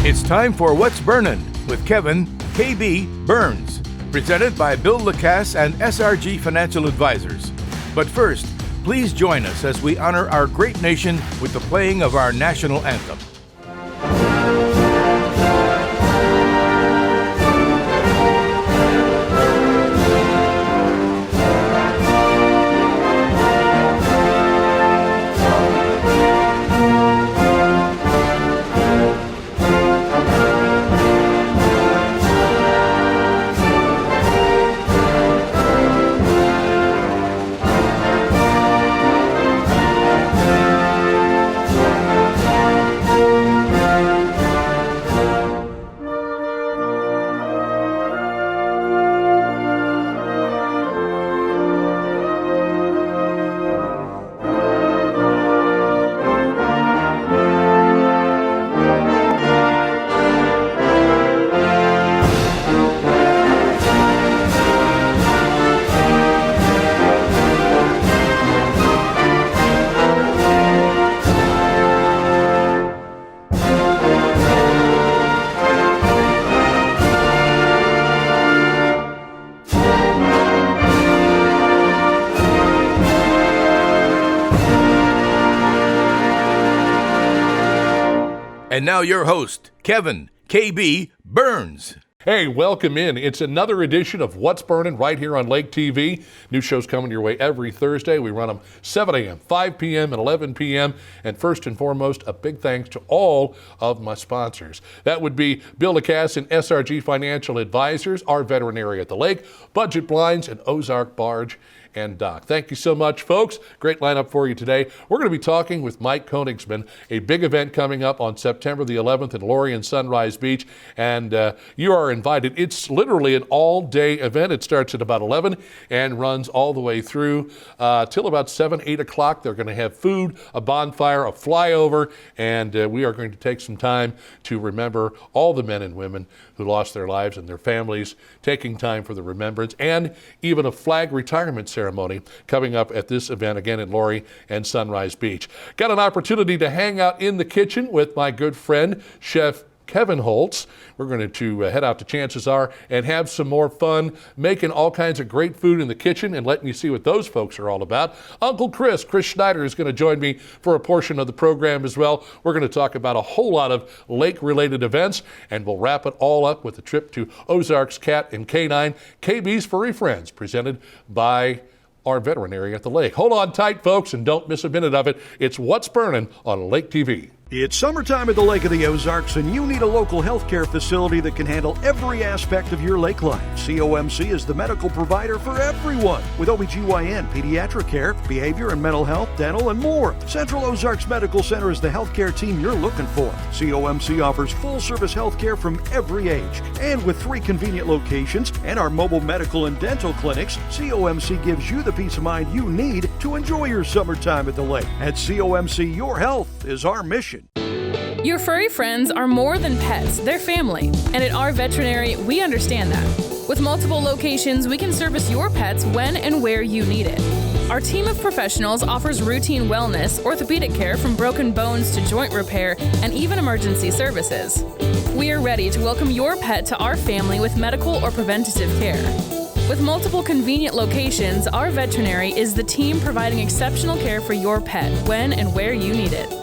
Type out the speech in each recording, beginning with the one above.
It's time for What's Burnin' with Kevin KB Burns, presented by Bill Lacasse and SRG Financial Advisors. But first, please join us as we honor our great nation with the playing of our national anthem. And now your host, Kevin KB Burns. Hey, welcome in. It's another edition of What's Burnin' right here on Lake TV. New shows coming your way every Thursday. We run them 7 a.m., 5 p.m., and 11 p.m. And first and foremost, a big thanks to all of my sponsors. That would be Bill Lacasse and SRG Financial Advisors, our veterinary at the lake, Budget Blinds, and Ozark Barge and Dock. Thank you so much, folks. Great lineup for you today. We're going to be talking with Mike Koenigsman, a big event coming up on September the 11th in Laurie and Sunrise Beach, and you are invited. It's literally an all-day event. It starts at about 11 and runs all the way through till about 7, 8 o'clock. They're going to have food, a bonfire, a flyover, and we are going to take some time to remember all the men and women who lost their lives and their families, taking time for the remembrance, and even a flag retirement ceremony coming up at this event again in Laurie and Sunrise Beach. Got an opportunity to hang out in the kitchen with my good friend, Chef Kevin Holtz. We're going to head out to Chances Are and have some more fun making all kinds of great food in the kitchen and letting you see what those folks are all about. Uncle Chris Schneider, is going to join me for a portion of the program as well. We're going to talk about a whole lot of lake-related events, and we'll wrap it all up with a trip to Ozarks Cat and Canine, KB's Furry Friends, presented by our veterinary at the lake. Hold on tight, folks, and don't miss a minute of it. It's What's Burnin' on Lake TV. It's summertime at the Lake of the Ozarks, and you need a local healthcare facility that can handle every aspect of your lake life. COMC is the medical provider for everyone, with OBGYN, pediatric care, behavior and mental health, dental, and more. Central Ozarks Medical Center is the healthcare team you're looking for. COMC offers full-service healthcare from every age. And with 3 convenient locations and our mobile medical and dental clinics, COMC gives you the peace of mind you need to enjoy your summertime at the lake. At COMC, your health is our mission. Your furry friends are more than pets, they're family. And at our veterinary, we understand that. With multiple locations, we can service your pets when and where you need it. Our team of professionals offers routine wellness, orthopedic care from broken bones to joint repair, and even emergency services. We are ready to welcome your pet to our family with medical or preventative care. With multiple convenient locations, our veterinary is the team providing exceptional care for your pet when and where you need it.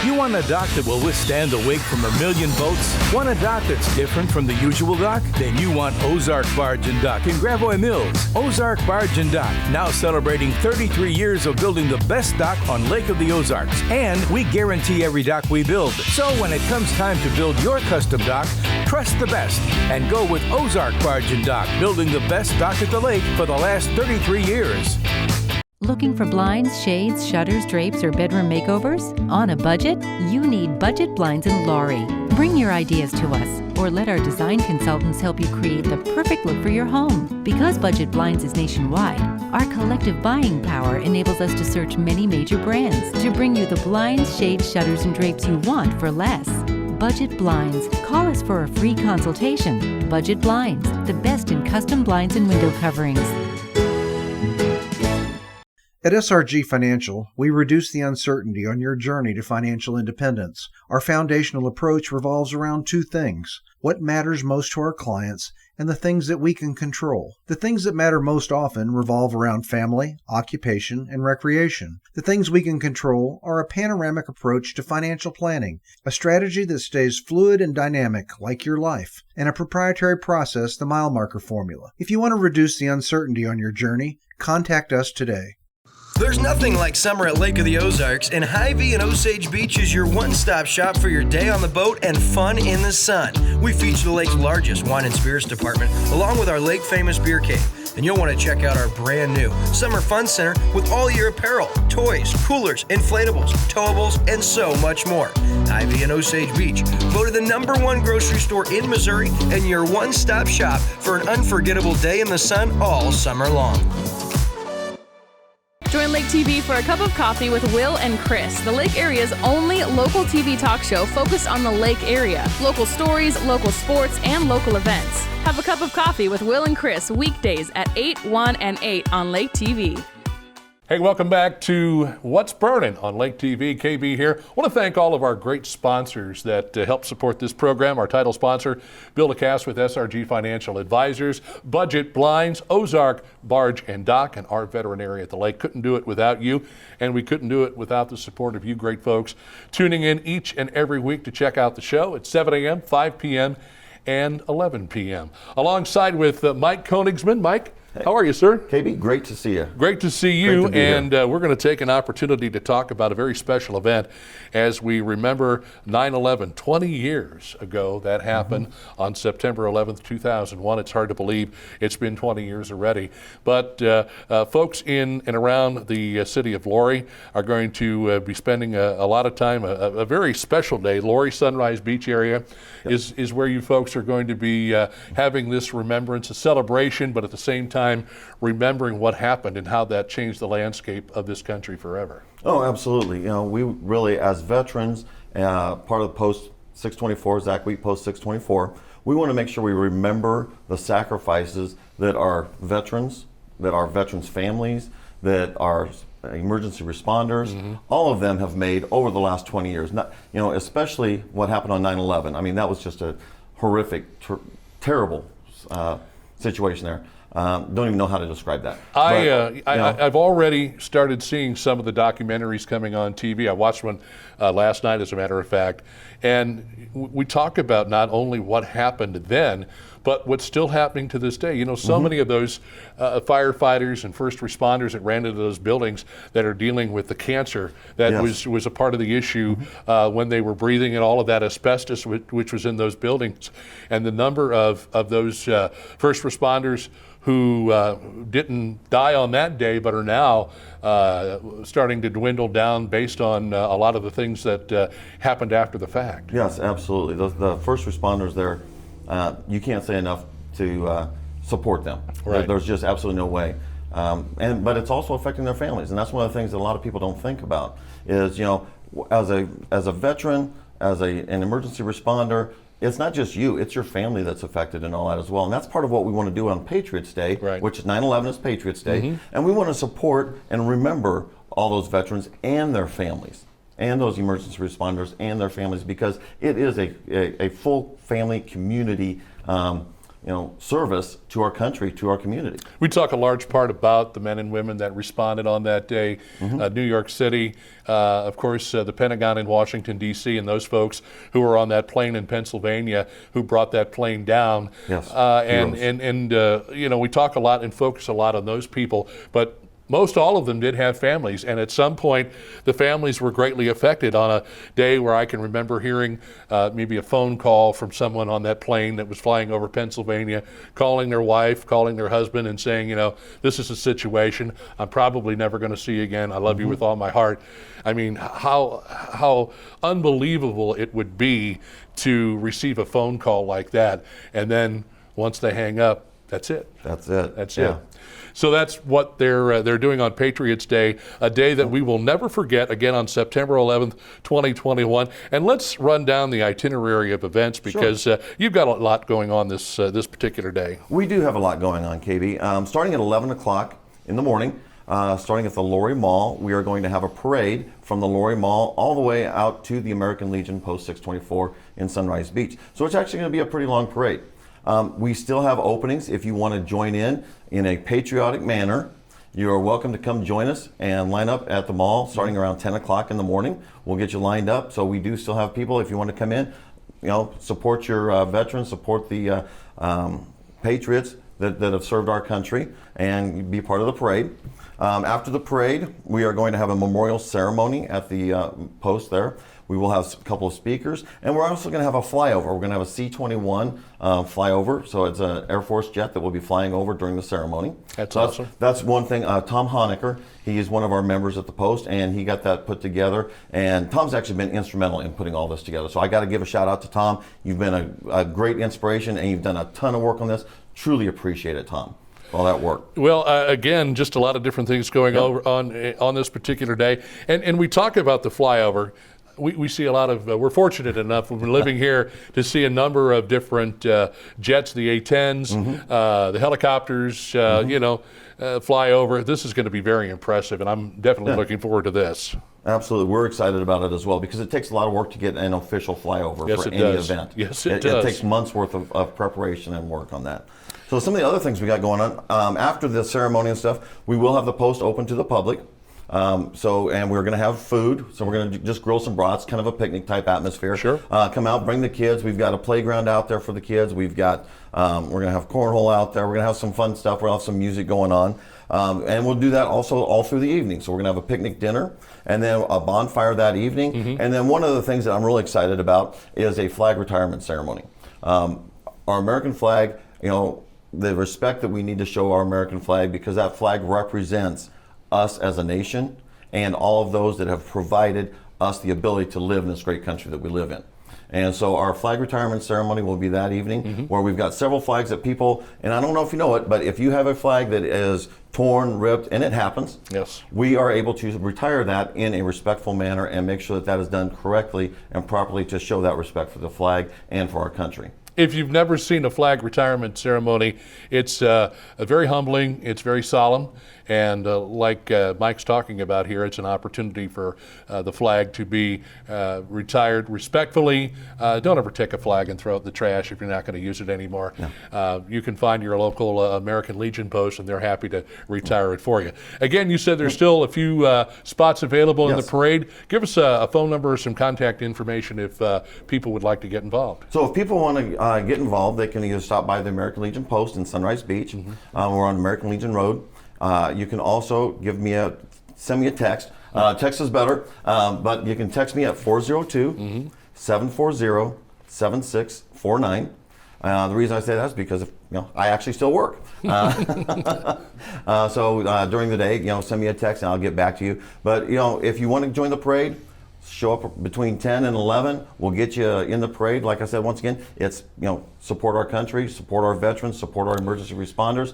You want a dock that will withstand the wake from a million boats? Want a dock that's different from the usual dock? Then you want Ozark Barge and Dock in Gravois Mills. Ozark Barge and Dock, now celebrating 33 years of building the best dock on Lake of the Ozarks. And we guarantee every dock we build. So when it comes time to build your custom dock, trust the best and go with Ozark Barge and Dock, building the best dock at the lake for the last 33 years. Looking for blinds, shades, shutters, drapes, or bedroom makeovers? On a budget? You need Budget Blinds in Laurie. Bring your ideas to us, or let our design consultants help you create the perfect look for your home. Because Budget Blinds is nationwide, our collective buying power enables us to search many major brands to bring you the blinds, shades, shutters, and drapes you want for less. Budget Blinds. Call us for a free consultation. Budget Blinds, the best in custom blinds and window coverings. At SRG Financial, we reduce the uncertainty on your journey to financial independence. Our foundational approach revolves around two things: what matters most to our clients and the things that we can control. The things that matter most often revolve around family, occupation, and recreation. The things we can control are a panoramic approach to financial planning, a strategy that stays fluid and dynamic like your life, and a proprietary process, the mile marker formula. If you want to reduce the uncertainty on your journey, contact us today. There's nothing like summer at Lake of the Ozarks, and Hy-Vee and Osage Beach is your one-stop shop for your day on the boat and fun in the sun. We feature the lake's largest wine and spirits department, along with our lake-famous beer cave. And you'll want to check out our brand new Summer Fun Center with all your apparel, toys, coolers, inflatables, towables, and so much more. Hy-Vee and Osage Beach, voted the #1 grocery store in Missouri and your one-stop shop for an unforgettable day in the sun all summer long. Join Lake TV for a cup of coffee with Will and Chris, the Lake area's only local TV talk show focused on the Lake area. Local stories, local sports, and local events. Have a cup of coffee with Will and Chris weekdays at 8, 1, and 8 on Lake TV. Hey, welcome back to What's Burnin' on Lake TV. KB here. I want to thank all of our great sponsors that help support this program. Our title sponsor, Bill DeCass with SRG Financial Advisors, Budget Blinds, Ozark Barge and Dock, and our veterinary at the lake. Couldn't do it without you, and we couldn't do it without the support of you great folks tuning in each and every week to check out the show at 7 a.m., 5 p.m., and 11 p.m. Alongside with Mike Koenigsman. Mike, how are you, sir? KB, great to see you. Great to see you, and we're going to take an opportunity to talk about a very special event as we remember 9/11. 20 years ago that happened on September 11th, 2001. It's hard to believe it's been 20 years already. But folks in and around the city of Laurie are going to be spending a lot of time, a very special day. Laurie Sunrise Beach area is where you folks are going to be having this remembrance, a celebration, but at the same time remembering what happened and how that changed the landscape of this country forever. Oh, absolutely. You know, we really, as veterans, part of the Post 624, Zach Week Post 624, we want to make sure we remember the sacrifices that our veterans families, that our emergency responders, all of them have made over the last 20 years. Not, you know, especially what happened on 9/11. I mean, that was just a horrific, terrible situation there. Don't even know how to describe that. I've already started seeing some of the documentaries coming on TV. I watched one last night, as a matter of fact, and we talk about not only what happened then, but what's still happening to this day. You know, so many of those firefighters and first responders that ran into those buildings that are dealing with the cancer that was a part of the issue when they were breathing in all of that asbestos which was in those buildings. And the number of those first responders who didn't die on that day but are now starting to dwindle down based on a lot of the things that happened after the fact. Yes, absolutely. The first responders there, you can't say enough to support them. Right. There's just absolutely no way. But it's also affecting their families, and that's one of the things that a lot of people don't think about. Is, you know, as a veteran, as an emergency responder, it's not just you, it's your family that's affected and all that as well. And that's part of what we want to do on Patriots Day, which is 9/11 is Patriots Day. And we want to support and remember all those veterans and their families, and those emergency responders and their families, because it is a full family community service to our country, to our community. We talk a large part about the men and women that responded on that day. New York City, of course, the Pentagon in Washington, D.C., and those folks who were on that plane in Pennsylvania who brought that plane down. Yes, you know, we talk a lot and focus a lot on those people, but most all of them did have families, and at some point the families were greatly affected. On a day where I can remember hearing maybe a phone call from someone on that plane that was flying over Pennsylvania, calling their wife, calling their husband, and saying, you know, this is a situation I'm probably never going to see again. I love you with all my heart. I mean, how unbelievable it would be to receive a phone call like that, and then once they hang up, that's it. That's it. That's it. So that's what they're doing on Patriots Day, a day that we will never forget, again on September 11th, 2021. And let's run down the itinerary of events, because you've got a lot going on this particular day. We do have a lot going on, KB. Starting at 11 o'clock in the morning, starting at the Laurie Mall. We are going to have a parade from the Laurie Mall all the way out to the American Legion Post 624 in Sunrise Beach. So it's actually going to be a pretty long parade. We still have openings if you want to join in a patriotic manner. You are welcome to come join us and line up at the mall starting around 10 o'clock in the morning. We'll get you lined up. So we do still have people, if you want to come in, support your veterans, support the patriots that have served our country and be part of the parade. After the parade, we are going to have a memorial ceremony at the post there. We will have a couple of speakers, and we're also going to have a flyover. We're going to have a C-21 flyover, so it's an Air Force jet that will be flying over during the ceremony. That's awesome. That's one thing. Tom Honecker, he is one of our members at the post, and he got that put together. And Tom's actually been instrumental in putting all this together. So I got to give a shout out to Tom. You've been a great inspiration, and you've done a ton of work on this. Truly appreciate it, Tom. All that work. Well, again, just a lot of different things going on this particular day. And we talk about the flyover. We see a lot of, we're fortunate enough when we're living here to see a number of different jets, the A-10s, the helicopters, fly over. This is going to be very impressive, and I'm definitely looking forward to this. Absolutely. We're excited about it as well because it takes a lot of work to get an official flyover for any event. Yes, it does. It takes months worth of preparation and work on that. So some of the other things we got going on, after the ceremony and stuff, we will have the post open to the public. And we're going to have food. So we're going to just grill some brats, kind of a picnic type atmosphere. Sure. Come out, bring the kids. We've got a playground out there for the kids. We've got, we're going to have cornhole out there. We're going to have some fun stuff. We'll have some music going on. And we'll do that also all through the evening. So we're going to have a picnic dinner and then a bonfire that evening. And then one of the things that I'm really excited about is a flag retirement ceremony. Our American flag, the respect that we need to show our American flag, because that flag represents us as a nation and all of those that have provided us the ability to live in this great country that we live in. And so our flag retirement ceremony will be that evening, where we've got several flags that people, and I don't know if you know it, but if you have a flag that is torn, ripped, and it happens, yes, we are able to retire that in a respectful manner and make sure that that is done correctly and properly to show that respect for the flag and for our country. If you've never seen a flag retirement ceremony, it's very humbling, it's very solemn, and like Mike's talking about here, it's an opportunity for the flag to be retired respectfully. Don't ever take a flag and throw it in the trash if you're not going to use it anymore. No. You can find your local American Legion post, and they're happy to retire it for you. Again, you said there's still a few spots available in the parade. Give us a phone number or some contact information if people would like to get involved. So if people want to get involved, they can either stop by the American Legion Post in Sunrise Beach. We're on American Legion Road. You can also send me a text. Text is better, but you can text me at 402-740-7649. The reason I say that is because I actually still work. So during the day, send me a text and I'll get back to you. But if you want to join the parade, show up between 10 and 11. We'll get you in the parade. Like I said, once again, it's, support our country, support our veterans, support our emergency responders,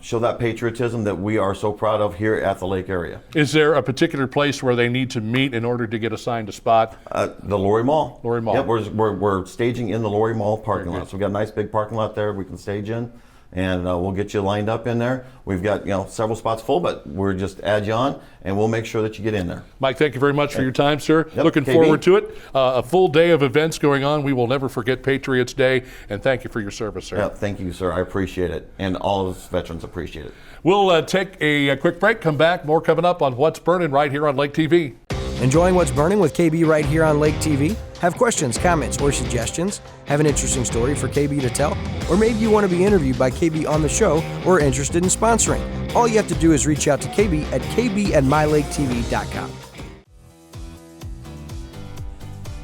show that patriotism that we are so proud of here at the lake area. Is there a particular place where they need to meet in order to get assigned a spot? The Laurie Mall. Laurie Mall. Yep, we're staging in the Laurie Mall parking lot. So we've got a nice big parking lot there we can stage in. And we'll get you lined up in there. We've got several spots full, but we're just add you on, and we'll make sure that you get in there. Mike, thank you very much for your time, sir. Yep, Looking KB. forward to it. A full day of events going on. We will never forget Patriots Day, and thank you for your service, sir. Yeah, thank you, sir. I appreciate it, and all of us veterans appreciate it. We'll take a quick break, come back, more coming up on What's Burnin' right here on Lake TV. Enjoying What's Burning with KB right here on Lake TV? Have questions, comments, or suggestions? Have an interesting story for KB to tell? Or maybe you want to be interviewed by KB on the show or are interested in sponsoring? All you have to do is reach out to KB at kb@mylaketv.com.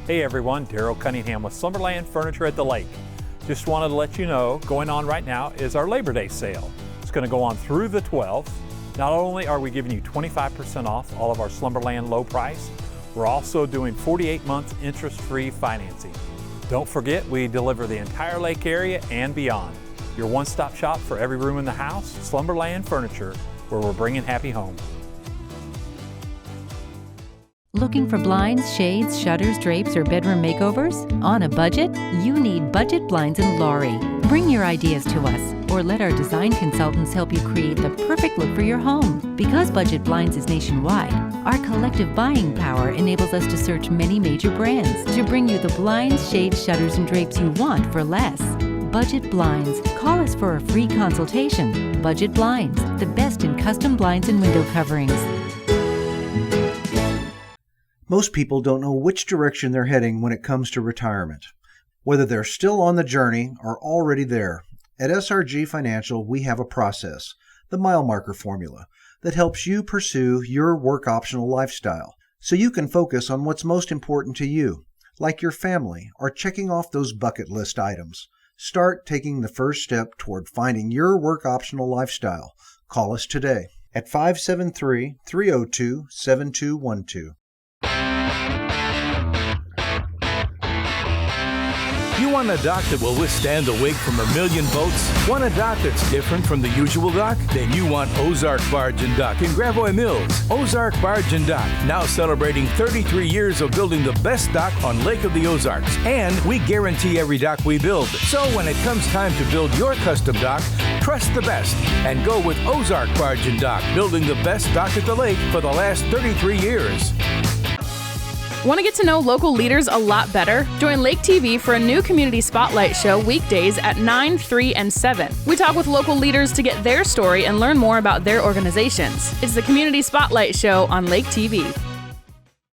Hey everyone, Daryl Cunningham with Slumberland Furniture at the Lake. Just wanted to let you know, going on right now is our Labor Day sale. It's going to go on through the 12th. Not only are we giving you 25% off all of our Slumberland low price, we're also doing 48-month interest-free financing. Don't forget, we deliver the entire lake area and beyond. Your one-stop shop for every room in the house, Slumberland Furniture, where we're bringing happy home. Looking for blinds, shades, shutters, drapes, or bedroom makeovers? On a budget? You need Budget Blinds in Laurie. Bring your ideas to us or let our design consultants help you create the perfect look for your home. Because Budget Blinds is nationwide, our collective buying power enables us to search many major brands to bring you the blinds, shades, shutters, and drapes you want for less. Budget Blinds. Call us for a free consultation. Budget Blinds, the best in custom blinds and window coverings. Most people don't know which direction they're heading when it comes to retirement, whether they're still on the journey or already there. At SRG Financial, we have a process, the mile marker formula, that helps you pursue your work optional lifestyle so you can focus on what's most important to you, like your family or checking off those bucket list items. Start taking the first step toward finding your work optional lifestyle. Call us today at 573-302-7212. You want a dock that will withstand the wake from a million boats? Want a dock that's different from the usual dock? Then you want Ozark Barge and Dock in Gravois Mills. Ozark Barge and Dock, now celebrating 33 years of building the best dock on Lake of the Ozarks. And we guarantee every dock we build. So when it comes time to build your custom dock, trust the best and go with Ozark Barge and Dock, building the best dock at the lake for the last 33 years. Want to get to know local leaders a lot better? Join Lake TV for a new community spotlight show weekdays at 9, 3, and 7. We talk with local leaders to get their story and learn more about their organizations. It's the Community Spotlight Show on Lake TV.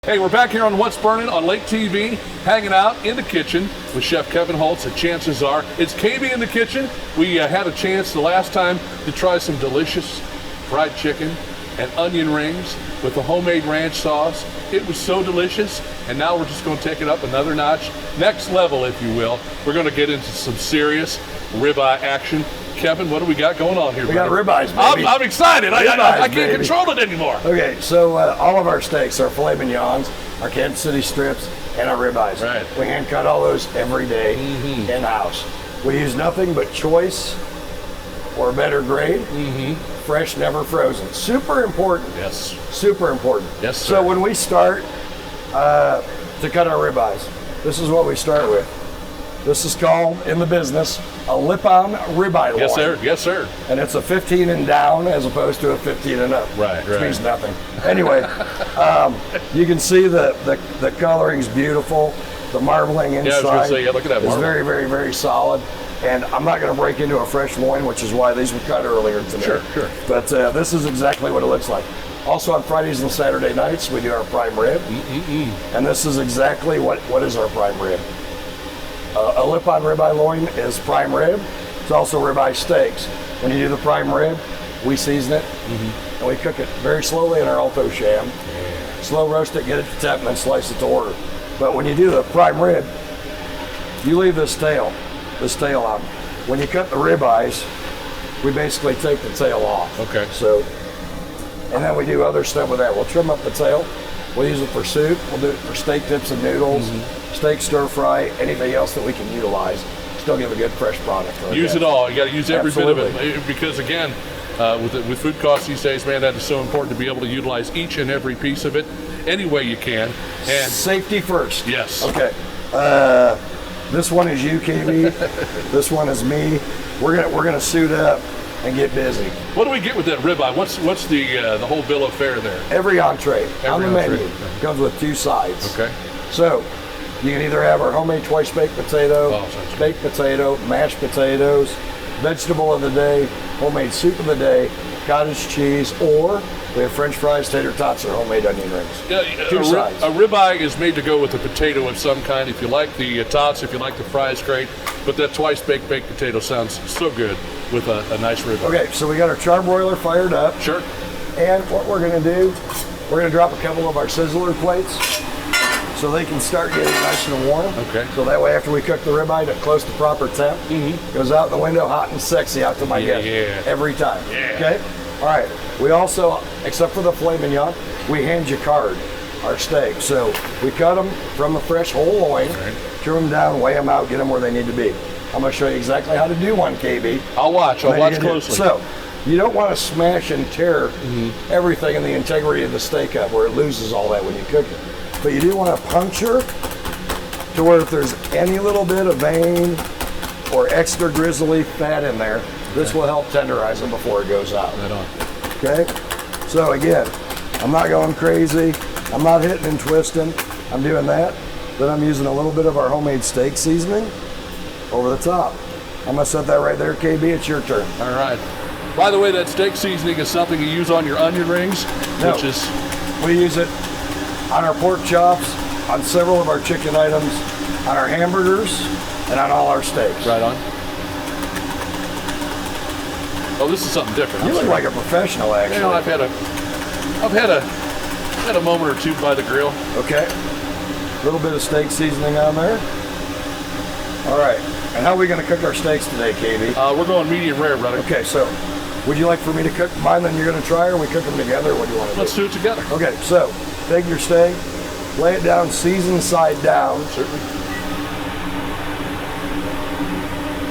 Hey, we're back here on What's Burning on Lake TV, hanging out in the kitchen with Chef Kevin Holtz, and chances are it's KB in the kitchen. We had a chance the last time to try some delicious fried chicken and onion rings with the homemade ranch sauce. It was so delicious, and now we're just going to take it up another notch, next level, if you will. We're going to get into some serious ribeye action. Kevin, what do we got going on here? We got ribeyes, baby. I'm excited. I can't baby. control it anymore. Okay, so all of our steaks, our filet mignons, our Kansas City strips, and our ribeyes. Right. We hand cut all those every day in-house. We use nothing but choice or better grade. Fresh, never frozen. Super important. Yes. Super important. Yes, sir. So when we start to cut our ribeyes, this is what we start with. This is called, in the business, a lip-on ribeye loin. Yes, sir. Yes, sir. And it's a 15 and down as opposed to a 15 and up. Right, Which means nothing. Anyway, you can see the coloring's beautiful. The marbling inside I was going to say, look at that is marble. very, very, very solid. And I'm not going to break into a fresh loin, which is why these were cut earlier today. Sure. But this is exactly what it looks like. Also on Fridays and Saturday nights, we do our prime rib. And this is exactly what is our prime rib. A lip-on ribeye loin is prime rib. It's also ribeye steaks. When you do the prime rib, we season it, and we cook it very slowly in our Alto sham. Slow roast it, get it to temp, and then slice it to order. But when you do the prime rib, you leave this tail on. When you cut the ribeyes, we basically take the tail off. Okay. So, and then we do other stuff with that. We'll trim up the tail. We'll use it for soup. We'll do it for steak tips and noodles, steak stir fry, anything else that we can utilize. Still give a good fresh product. Use it all. You got to use every bit of it, because again, with food costs these days, man, that is so important to be able to utilize each and every piece of it any way you can. And safety first. Yes. Okay. This one is you, KB. This one is me. We're gonna suit up and get busy. What do we get with that ribeye? What's the whole bill of fare there? Every entree on the menu comes with 2 sides. Okay. So you can either have our homemade twice baked potato, baked potato, mashed potatoes, vegetable of the day, homemade soup of the day, cottage cheese, or we have French fries, tater tots, or homemade onion rings. 2 sides. A ribeye is made to go with a potato of some kind. If you like the tots, if you like the fries, great. But that twice baked potato sounds so good with a nice ribeye. Okay, so we got our charbroiler fired up. Sure. And what we're going to do, we're going to drop a couple of our sizzler plates so they can start getting nice and warm. Okay. So that way after we cook the ribeye to close to proper temp, goes out the window hot and sexy out to my guest every time. Yeah. Okay? All right. We also, except for the filet mignon, we hand jacquard our steak. So we cut them from the fresh whole loin, trim them down, weigh them out, get them where they need to be. I'm going to show you exactly how to do one, KB. I'll watch closely. So you don't want to smash and tear everything in the integrity of the steak up where it loses all that when you cook it. But you do want to puncture to where if there's any little bit of vein or extra grizzly fat in there. This will help tenderize them before it goes out. Right on. Okay? So again, I'm not going crazy. I'm not hitting and twisting. I'm doing that. Then I'm using a little bit of our homemade steak seasoning over the top. I'm gonna set that right there, KB. It's your turn. All right. By the way, that steak seasoning is something you use on your onion rings, which is... We use it on our pork chops, on several of our chicken items, on our hamburgers, and on all our steaks. Right on. Oh, this is something different. You look like a professional, actually. You know, I've had a moment or two by the grill. Okay. A little bit of steak seasoning on there. All right. And how are we going to cook our steaks today, KB? We're going medium rare, brother. Okay, so would you like for me to cook mine, then you're going to try, or we cook them together? Or what do you want to do? Let's do it together. Okay, so take your steak, lay it down, season side down. Certainly.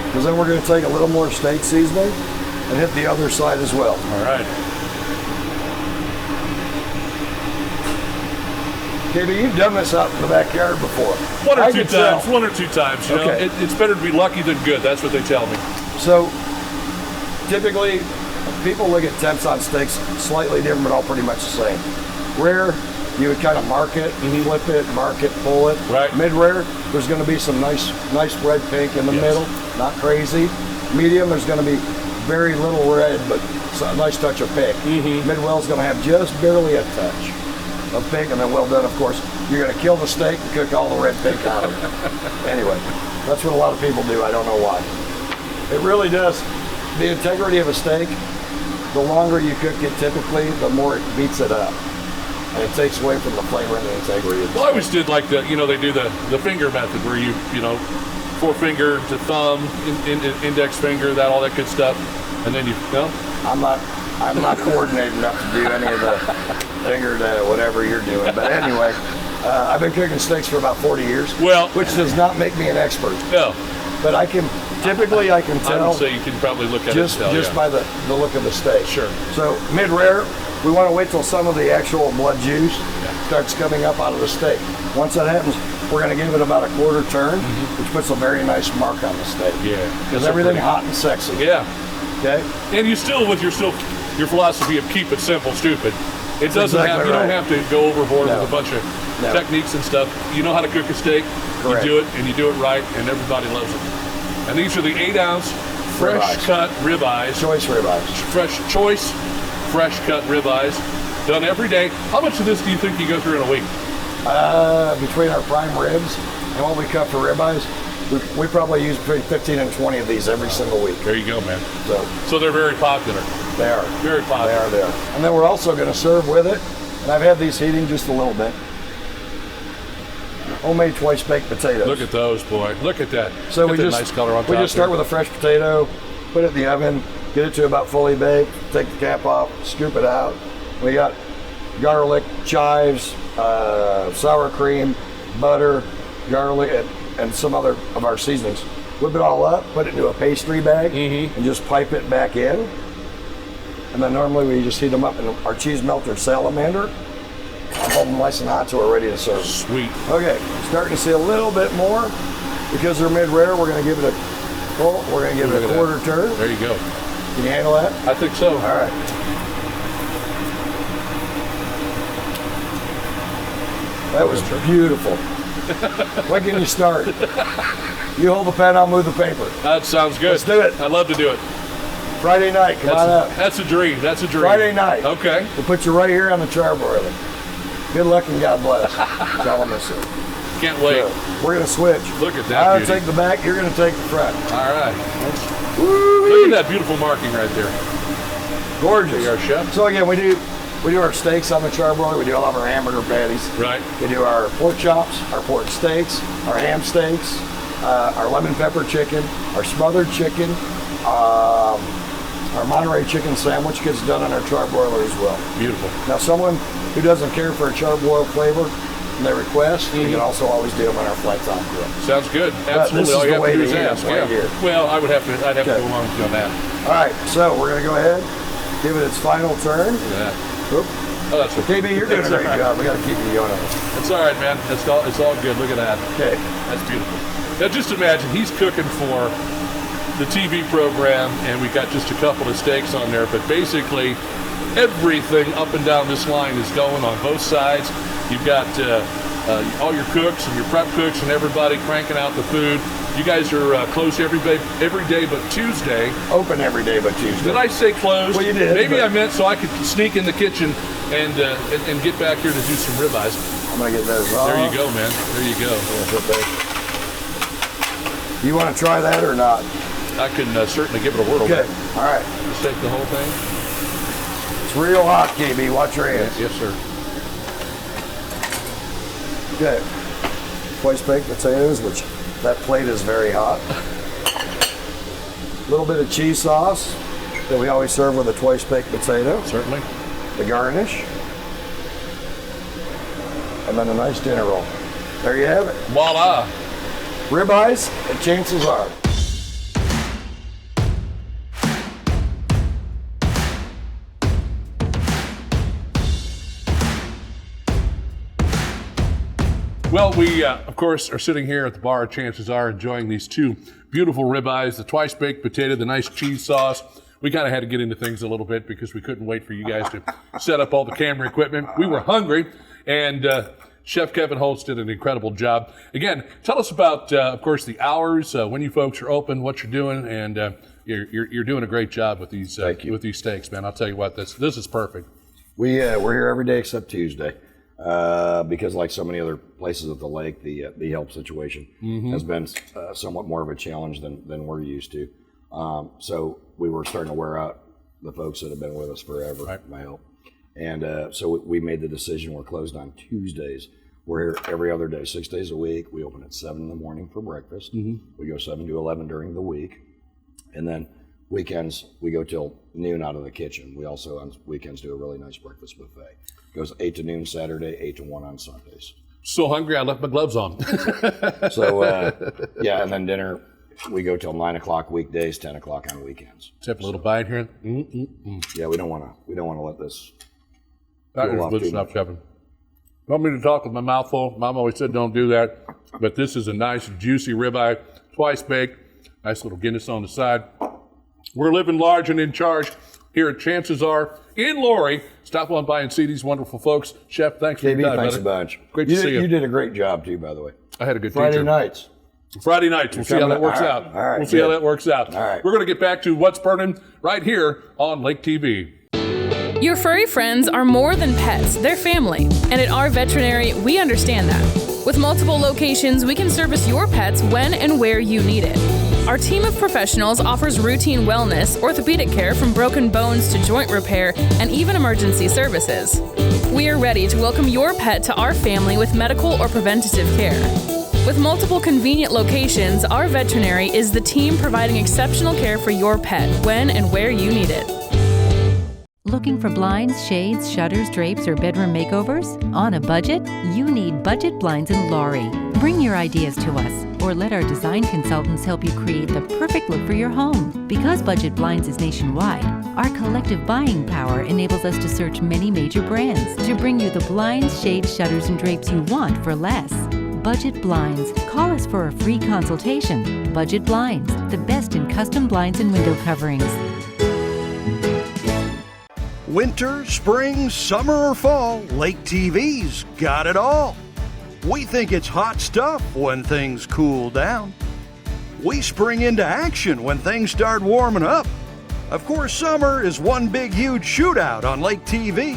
Because then we're going to take a little more steak seasoning and hit the other side as well. All right. KB, you've done this out in the backyard before. One or two times. You know, Okay. it's better to be lucky than good. That's what they tell me. So typically, people look at temps on steaks slightly different, but all pretty much the same. Rare, you would kind of mark it, flip it, mark it, pull it. Right. Mid-rare, there's going to be some nice red pink in the middle, not crazy. Medium, there's going to be very little red, but a nice touch of pink. Mid-well is going to have just barely a touch of pink, and then well done, of course. You're going to kill the steak and cook all the red pink out of it. Anyway, that's what a lot of people do. I don't know why. It really does. The integrity of a steak, the longer you cook it typically, the more it beats it up. And it takes away from the flavor and the integrity of the Well, I always did like they do the finger method where you forefinger to thumb, index finger, all that good stuff. And then I'm not coordinated enough to do any of the finger to whatever you're doing. But anyway, I've been cooking steaks for about 40 years. Well, which does not make me an expert. No. But I can typically tell. I would say you can probably look at just by the look of the steak. Sure. So mid-rare, we want to wait till some of the actual blood juice starts coming up out of the steak. Once that happens, we're going to give it about a quarter turn, which puts a very nice mark on the steak. Yeah. Because everything hot and sexy. Yeah. Okay. And you still, with your philosophy of keep it simple, stupid. It doesn't exactly you don't have to go overboard with a bunch of No. techniques and stuff. You know how to cook a steak. Correct. You do it, and you do it right, and everybody loves it. And these are the 8-ounce fresh cut ribeyes. Choice ribeyes. Fresh cut ribeyes, done every day. How much of this do you think you go through in a week? Between our prime ribs and what we cut for ribeyes, we probably use between 15 and 20 of these every single week. There you go, man. So they're very popular. They are. Very popular. They are. And then we're also going to serve with it, and I've had these heating just a little bit. Homemade twice baked potatoes. Look at those, boy. Look at that. So Get that nice color on top. we just start with a fresh potato, put it in the oven, get it to about fully baked, take the cap off, scoop it out. We got garlic, chives, sour cream, butter, garlic, and some other of our seasonings. Whip it all up, put it into a pastry bag, and just pipe it back in. And then normally we just heat them up in our cheese melter salamander. I'll hold them nice and hot so we're ready to serve. Sweet. Okay, starting to see a little bit more. Because they're mid-rare, we're going to give it a quarter turn. There you go. Can you handle that? I think so. All right. That was beautiful. When can you start? You hold the pen, I'll move the paper. That sounds good. Let's do it. I'd love to do it. Friday night, come on up. That's a dream. That's a dream. Friday night. Okay. We'll put you right here on the charbroiler. Good luck and God bless. That's all I'm going to say. Can't wait. So, we're going to switch. Look at that. I'm going to take the back, you're going to take the front. All right. Look at that beautiful marking right there. Gorgeous. Our chef. So again, we do our steaks on the charbroiler. We do all of our hamburger patties. Right. We do our pork chops, our pork steaks, our ham steaks, our lemon pepper chicken, our smothered chicken, our Monterey chicken sandwich gets done on our charbroiler as well. Beautiful. Now, someone who doesn't care for a charbroiled flavor, and they request, we can also always do them on our flat top grill. Sounds good. But Absolutely. this is All you the have way to do to is eat 'em ask. right here. Well, I'd have to go along with you on that. All right, so we're going to go ahead, give it its final turn. Look at that. Oop. Oh, that's okay. KB, you're doing a great job. We got to keep you going on this. It's all right, man. It's all good. Look at that. Okay. That's beautiful. Now, just imagine he's cooking for the TV program, and we got just a couple of steaks on there, but basically everything up and down this line is going on both sides. You've got all your cooks and your prep cooks and everybody cranking out the food. You guys are closed every day but Tuesday. Open every day but Tuesday. Did I say closed? Well, you did. Maybe I meant so I could sneak in the kitchen and get back here to do some ribeyes. I'm going to get those raw. There you go, man. There you go. You want to try that or not? I can certainly give it a whirl. Okay. All right. Just take the whole thing. It's real hot, KB. Watch your hands. Yes, sir. Okay. Twice baked potatoes, which that plate is very hot. A little bit of cheese sauce that we always serve with a twice baked potato. Certainly. The garnish. And then a nice dinner roll. There you have it. Voila. Ribeyes, and chances are. Well, we, of course, are sitting here at the bar, chances are, enjoying these two beautiful ribeyes, the twice-baked potato, the nice cheese sauce. We kind of had to get into things a little bit because we couldn't wait for you guys to set up all the camera equipment. We were hungry, and Chef Kevin Holtz did an incredible job. Again, tell us about, of course, the hours, when you folks are open, what you're doing, and you're doing a great job with these steaks, man. I'll tell you what, this is perfect. We're here every day except Tuesday. Because like so many other places at the lake, the help situation has been somewhat more of a challenge than we're used to. So we were starting to wear out the folks that have been with us forever, right. My help. And so we made the decision we're closed on Tuesdays. We're here every other day, 6 days a week. We open at 7 in the morning for breakfast. We go 7 to 11 during the week. And then weekends, we go till noon out of the kitchen. We also on weekends do a really nice breakfast buffet. Goes 8 to noon Saturday, 8 to 1 on Sundays. So hungry, I left my gloves on. So, and then dinner, we go till 9 o'clock weekdays, 10 o'clock on weekends. Let's have a little bite here. Yeah, we don't want to let this. That is good stuff, Kevin. Want me to talk with my mouth full? Mom always said don't do that. But this is a nice, juicy ribeye, twice baked. Nice little Guinness on the side. We're living large and in charge here at Chances Are in Laurie. Stop on by and see these wonderful folks. Chef, thanks for your time, thanks a bunch. Great to see you. You did a great job, too, by the way. I had a good Friday teacher. nights. Friday nights. We'll see how that works out. All right. We'll see how that works out. All right. We're going to get back to What's Burnin' right here on Lake TV. Your furry friends are more than pets, they're family. And at our veterinary, we understand that. With multiple locations, we can service your pets when and where you need it. Our team of professionals offers routine wellness, orthopedic care from broken bones to joint repair, and even emergency services. We are ready to welcome your pet to our family with medical or preventative care. With multiple convenient locations, our veterinary is the team providing exceptional care for your pet when and where you need it. Looking for blinds, shades, shutters, drapes, or bedroom makeovers? On a budget? You need Budget Blinds in Laurie. Bring your ideas to us, or let our design consultants help you create the perfect look for your home. Because Budget Blinds is nationwide, our collective buying power enables us to search many major brands to bring you the blinds, shades, shutters, and drapes you want for less. Budget Blinds. Call us for a free consultation. Budget Blinds, the best in custom blinds and window coverings. Winter, spring, summer, or fall, Lake TV's got it all. We think it's hot stuff when things cool down. We spring into action when things start warming up. Of course, summer is one big, huge shootout on Lake TV.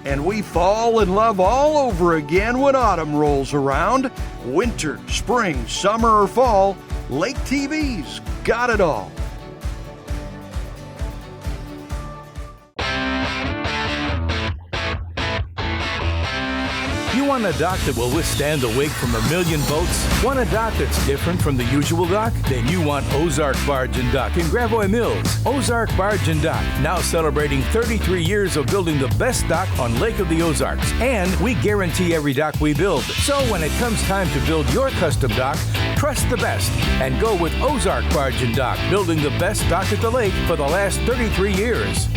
And we fall in love all over again when autumn rolls around. Winter, spring, summer, or fall, Lake TV's got it all. You want a dock that will withstand the wake from a million boats? Want a dock that's different from the usual dock? Then you want Ozark Barge and Dock in Gravois Mills. Ozark Barge and Dock, now celebrating 33 years of building the best dock on Lake of the Ozarks. And we guarantee every dock we build. So when it comes time to build your custom dock, trust the best and go with Ozark Barge and Dock, building the best dock at the lake for the last 33 years.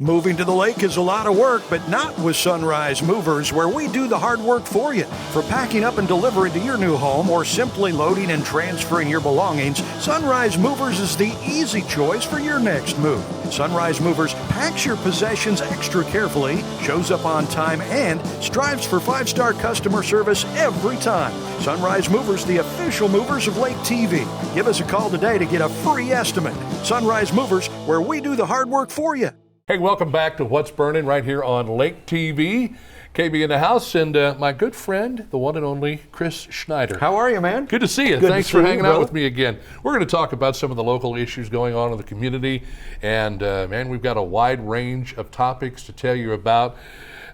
Moving to the lake is a lot of work, but not with Sunrise Movers, where we do the hard work for you. For packing up and delivering to your new home or simply loading and transferring your belongings, Sunrise Movers is the easy choice for your next move. Sunrise Movers packs your possessions extra carefully, shows up on time, and strives for 5-star customer service every time. Sunrise Movers, the official movers of Lake TV. Give us a call today to get a free estimate. Sunrise Movers, where we do the hard work for you. Hey, welcome back to What's Burning right here on Lake TV. KB in the house, and my good friend, the one and only Chris Schneider. How are you, man? Good to see you. Good Thanks to for see hanging you, out brother. with me again. We're going to talk about some of the local issues going on in the community, and man, we've got a wide range of topics to tell you about.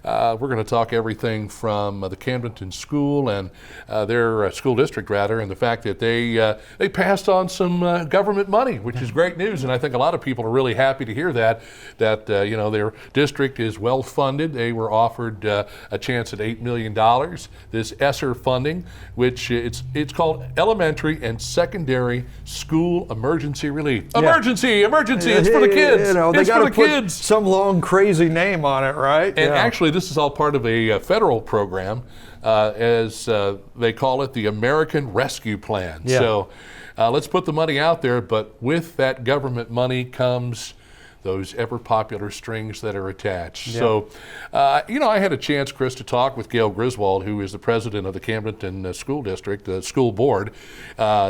We're going to talk everything from the Camdenton School and their school district, rather, and the fact that they passed on some government money, which is great news. And I think a lot of people are really happy to hear that their district is well funded. They were offered a chance at $8 million. This ESSER funding, which it's called Elementary and Secondary School Emergency Relief. Emergency! It's for the kids. They it's got for to the put kids. some long, crazy name on it, right? And actually, this is all part of a federal program, as they call it, the American Rescue Plan. Yeah. So let's put the money out there, but with that government money comes those ever popular strings that are attached. Yeah. So, I had a chance, Chris, to talk with Gail Griswold, who is the president of the Camdenton School District, the school board.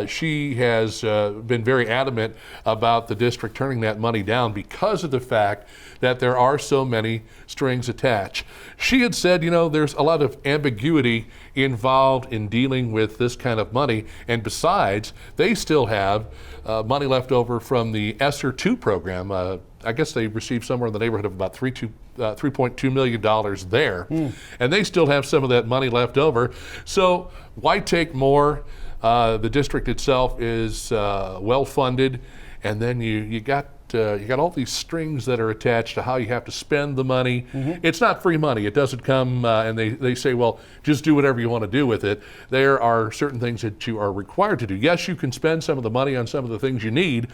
She has been very adamant about the district turning that money down because of the fact that there are so many strings attached. She had said, there's a lot of ambiguity involved in dealing with this kind of money, and besides, they still have money left over from the ESSER 2 program. I guess they received somewhere in the neighborhood of about $3.2 million there, and they still have some of that money left over. So why take more? The district itself is well funded, and then you got all these strings that are attached to how you have to spend the money. It's not free money. It doesn't come and they say, well, just do whatever you want to do with it. There are certain ththings that you are required to do. Yes, you can spend some of the money on some of the things you need,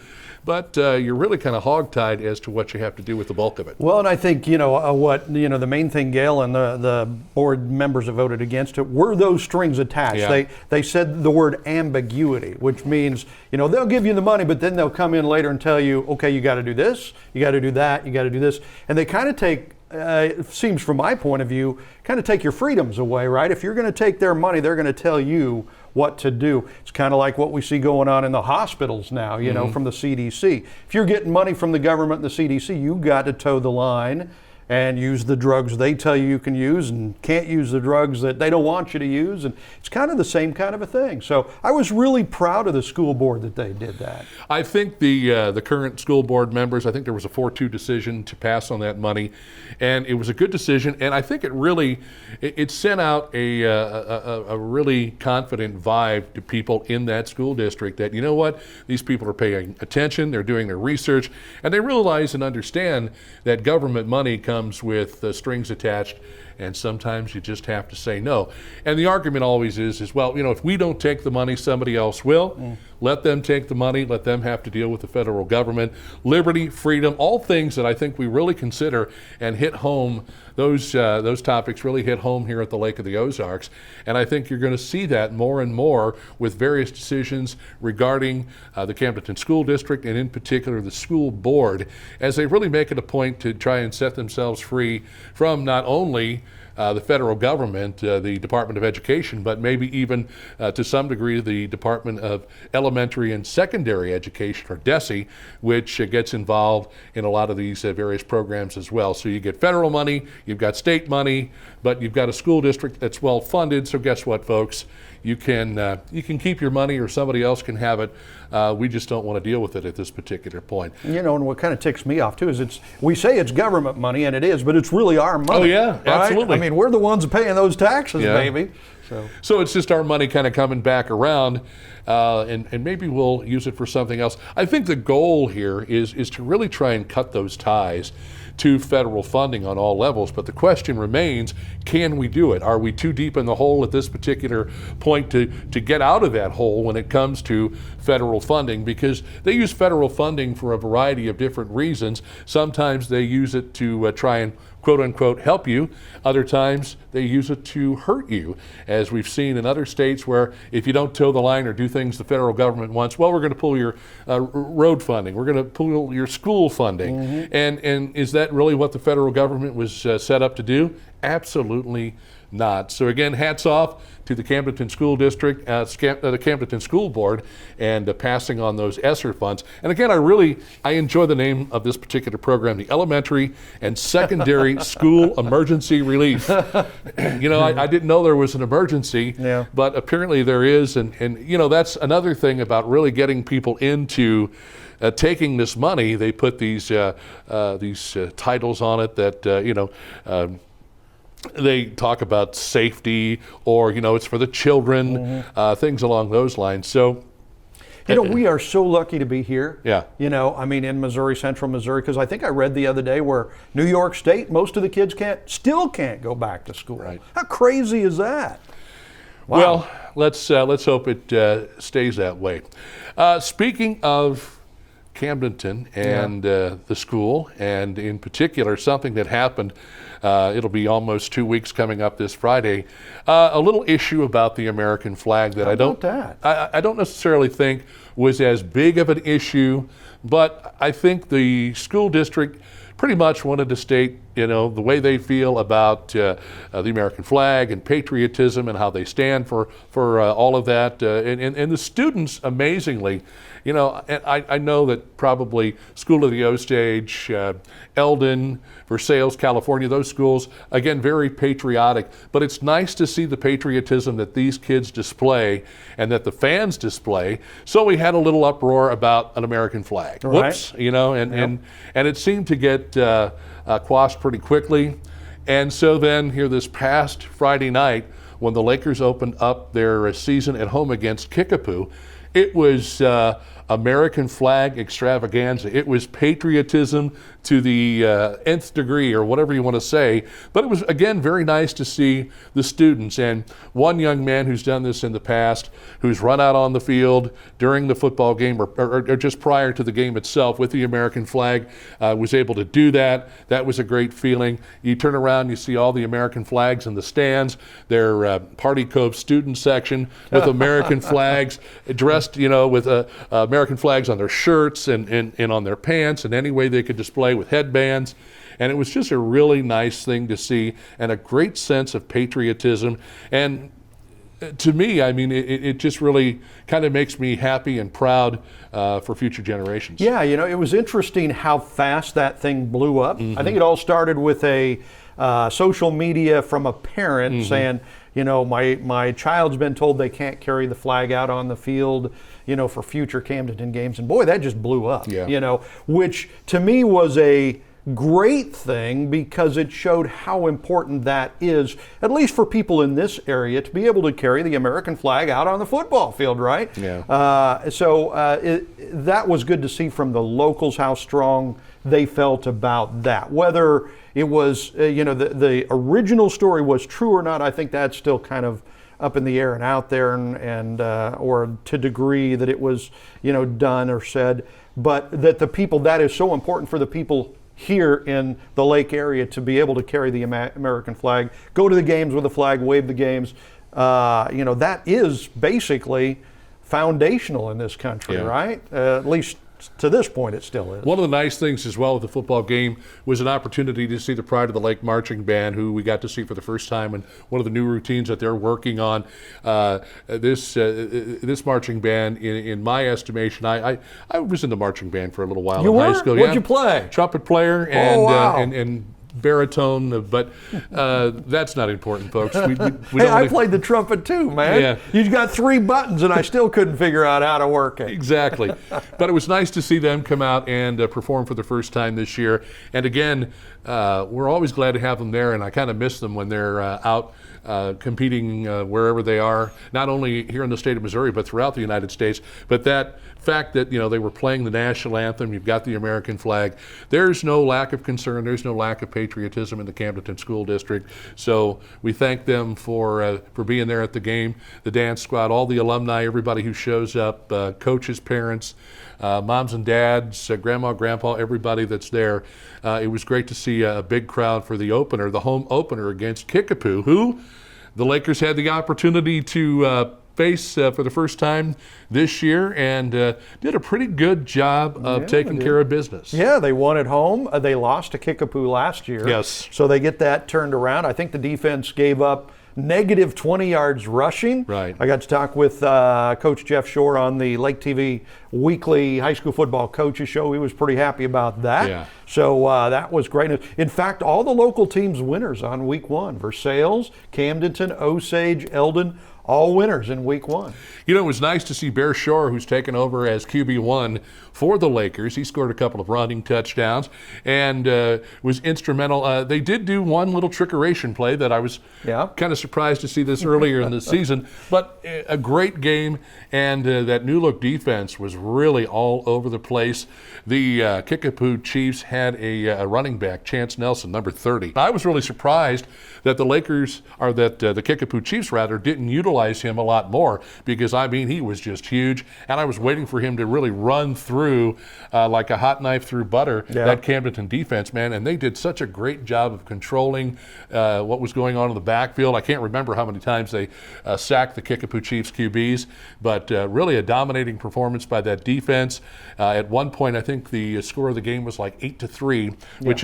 but you're really kind of hogtied as to what you have to do with the bulk of it. Well, and I think, the main thing, Gail, and the board members that voted against it were those strings attached. Yeah. They said the word ambiguity, which means, they'll give you the money, but then they'll come in later and tell you, okay, you got to do this, you got to do that, you got to do this. And they kind of take, it seems from my point of view, kind of take your freedoms away, right? If you're going to take their money, they're going to tell you what to do. It's kind of like what we see going on in the hospitals now, from the CDC. If you're getting money from the government and the CDC, you got to toe the line and use the drugs they tell you can use, and can't use the drugs that they don't want you to use. And it's kind of the same kind of a thing. So I was really proud of the school board that they did that. I think the current school board members, I think there was a 4-2 decision to pass on that money, and it was a good decision. And I think it sent out a really confident vibe to people in that school district that, these people are paying attention, they're doing their research, and they realize and understand that government money comes with strings attached, and sometimes you just have to say no. And the argument always is well, if we don't take the money, somebody else will. Let them take the money, let them have to deal with the federal government. Liberty, freedom, all things that I think we really consider and hit home. Those topics really hit home here at the Lake of the Ozarks. And I think you're going to see that more and more with various decisions regarding the Camdenton School District, and in particular the school board, as they really make it a point to try and set themselves free from not only the federal government, the Department of Education, but maybe even to some degree the Department of Elementary and Secondary Education, or DESE, which gets involved in a lot of these various programs as well. So you get federal money, you've got state money, but you've got a school district that's well funded. So guess what, folks? You can keep your money, or somebody else can have it. We just don't want to deal with it at this particular point. And what kind of ticks me off too is we say it's government money, and it is, but it's really our money. Oh yeah, right? absolutely. I mean, we're the ones paying those taxes, baby. So it's just our money kind of coming back around, and maybe we'll use it for something else. I think the goal here is to really try and cut those ties to federal funding on all levels. But the question remains, can we do it? Are we too deep in the hole at this particular point to get out of that hole when it comes to federal funding? Because they use federal funding for a variety of different reasons. Sometimes they use it to try and quote unquote help you. Other times they use it to hurt you, as we've seen in other states where if you don't toe the line or do things the federal government wants, well, we're going to pull your road funding, we're going to pull your school funding. And is that really what the federal government was set up to do? Absolutely not. So again, hats off to the Camdenton School District, the Camdenton School Board, and passing on those ESSER funds. And again, I enjoy the name of this particular program, the Elementary and Secondary School Emergency Relief. You know, I didn't know there was an emergency, but apparently there is. And you know, that's another thing about really getting people into taking this money. They put these titles on it that, they talk about safety, or, you know, it's for the children, things along those lines. So, you know, we are so lucky to be here. Yeah. You know, I mean, in Missouri, central Missouri, because I think I read the other day where New York State, most of the kids still can't go back to school. Right. How crazy is that? Wow. Well, let's hope it stays that way. Speaking of Camdenton and the school, and in particular something that happened, it'll be almost 2 weeks coming up this Friday, a little issue about the American flag that I don't necessarily think was as big of an issue, but I think the school district pretty much wanted to state, you know, the way they feel about the American flag and patriotism and how they stand for all of that. And the students, amazingly, you know, and I know that probably School of the Osage, Eldon, Versailles, California, those schools, again, very patriotic. But it's nice to see the patriotism that these kids display and that the fans display. So we had a little uproar about an American flag. Right. Whoops, you know, and it seemed to get quashed pretty quickly. And so then here this past Friday night, when the Lakers opened up their season at home against Kickapoo, it was American flag extravaganza. It was patriotism to the nth degree, or whatever you want to say. But it was, again, very nice to see the students. And one young man who's done this in the past, who's run out on the field during the football game or just prior to the game itself with the American flag, was able to do that. That was a great feeling. You turn around, you see all the American flags in the stands. Their Party Cove student section with American flags, dressed, you know, with American flags on their shirts and on their pants, and any way they could display with headbands. And it was just a really nice thing to see, and a great sense of patriotism. And to me, I mean, it just really kind of makes me happy and proud for future generations. Yeah, you know, it was interesting how fast that thing blew up. I think it all started with a social media from a parent saying, you know, my child's been told they can't carry the flag out on the field, you know, for future Camdenton games. And boy, that just blew up, you know, which to me was a great thing, because it showed how important that is, at least for people in this area, to be able to carry the American flag out on the football field, right? Yeah. So that was good to see from the locals, how strong they felt about that. Whether it was, you know, the original story was true or not, I think that's still kind of up in the air and out there, and or to degree that it was, you know, done or said. But that the people, that is so important for the people here in the Lake area to be able to carry the American flag, go to the games with the flag, wave the games. You know, that is basically foundational in this country, right? At least to this point, it still is. One of the nice things as well with the football game was an opportunity to see the Pride of the Lake marching band, who we got to see for the first time, and one of the new routines that they're working on. This marching band, in my estimation, I was in the marching band for a little while in high school. What'd you play? Trumpet player and and baritone, but that's not important, folks. We I played the trumpet too, man. Yeah. You got 3 buttons, and I still couldn't figure out how to work it. Exactly. But it was nice to see them come out and perform for the first time this year. And again, we're always glad to have them there, and I kind of miss them when they're out competing wherever they are, not only here in the state of Missouri, but throughout the United States. But that fact that, they were playing the national anthem, you've got the American flag, there's no lack of concern, there's no lack of patriotism in the Camdenton School District. So we thank them for being there at the game, the dance squad, all the alumni, everybody who shows up, coaches, parents, moms and dads, grandma, grandpa, everybody that's there. It was great to see a big crowd for the opener, the home opener against Kickapoo, who the Lakers had the opportunity to face for the first time this year, and did a pretty good job of taking care of business. Yeah, they won at home. They lost to Kickapoo last year. Yes. So they get that turned around. I think the defense gave up negative 20 yards rushing. Right. I got to talk with Coach Jeff Shore on the Lake TV weekly high school football coaches show. He was pretty happy about that. Yeah. So that was great. In fact, all the local teams winners on week one. Versailles, Camdenton, Osage, Eldon, all winners in week one. It was nice to see Bear Shore, who's taken over as QB1 for the Lakers. He scored a couple of running touchdowns and was instrumental. They did do one little trickeration play that I was kind of surprised to see this earlier in the season, but a great game, and that new look defense was really all over the place. The Kickapoo Chiefs had a running back, Chance Nelson, number 30. I was really surprised that the Lakers, or that the Kickapoo Chiefs rather, didn't utilize him a lot more, because he was just huge, and I was waiting for him to really run through like a hot knife through butter that Camdenton defense, man, and they did such a great job of controlling what was going on in the backfield. I can't remember how many times they sacked the Kickapoo Chiefs QBs, but really a dominating performance by that defense. At one point, I think the score of the game was like 8-3, which